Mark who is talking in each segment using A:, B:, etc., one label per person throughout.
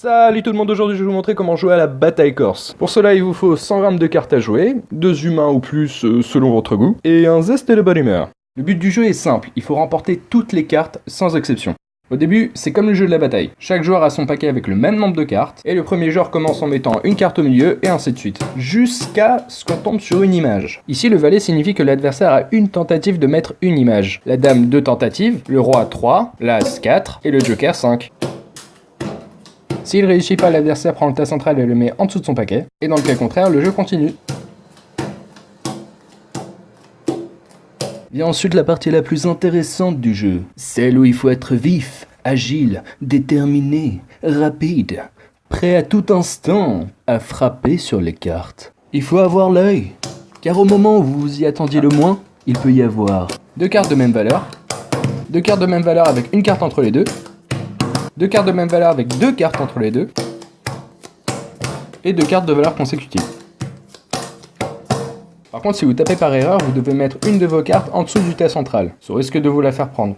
A: Salut tout le monde, aujourd'hui je vais vous montrer comment jouer à la bataille corse. Pour cela il vous faut 100 grammes de cartes à jouer, 2 humains ou plus selon votre goût, et un zeste de bonne humeur. Le but du jeu est simple, il faut remporter toutes les cartes sans exception. Au début, c'est comme le jeu de la bataille. Chaque joueur a son paquet avec le même nombre de cartes, et le premier joueur commence en mettant une carte au milieu, et ainsi de suite, jusqu'à ce qu'on tombe sur une image. Ici, le valet signifie que l'adversaire a une tentative de mettre une image. La dame 2 tentatives, le roi 3, l'as 4, et le joker 5. S'il réussit pas, l'adversaire prend le tas central et le met en dessous de son paquet, et dans le cas contraire, le jeu continue. Vient ensuite la partie la plus intéressante du jeu, celle où il faut être vif, agile, déterminé, rapide, prêt à tout instant à frapper sur les cartes. Il faut avoir l'œil, car au moment où vous vous y attendiez le moins, il peut y avoir 2 cartes de même valeur, 2 cartes de même valeur avec une carte entre les deux, 2 cartes de même valeur avec 2 cartes entre les deux, et 2 cartes de valeur consécutive. Par contre, si vous tapez par erreur, vous devez mettre une de vos cartes en dessous du tas central, sous risque de vous la faire prendre.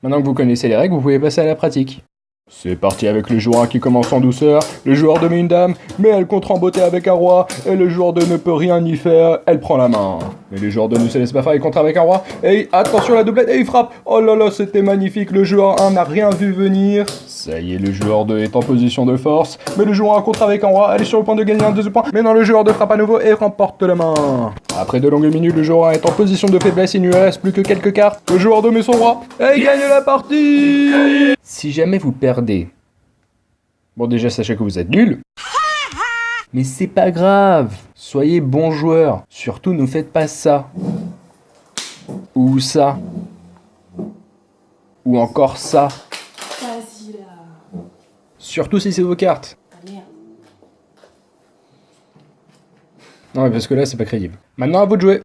A: Maintenant que vous connaissez les règles, vous pouvez passer à la pratique. C'est parti avec le joueur 1 qui commence en douceur, le joueur 2 met une dame, mais elle contre en beauté avec un roi, et le joueur 2 ne peut rien y faire, elle prend la main. Mais le joueur 2 ne se laisse pas faire, il contre avec un roi, et attention la doublette, et il frappe. Oh là là, c'était magnifique, le joueur 1 n'a rien vu venir. Ça y est, le joueur 2 est en position de force, mais le joueur 1 contre avec un roi, elle est sur le point de gagner un deuxième point, mais non, le joueur 2 frappe à nouveau et remporte la main. Après de longues minutes, le joueur 1 est en position de faiblesse, il ne lui reste plus que quelques cartes, le joueur 2 met son roi, et il gagne la partie. Si jamais vous perdez, bon déjà sachez que vous êtes nul, mais c'est pas grave, soyez bon joueur, surtout ne faites pas ça, ou ça, ou encore ça,
B: Vas-y là.
A: surtout si c'est vos cartes.
B: Ah merde.
A: Non mais parce que là c'est pas crédible. Maintenant à vous de jouer.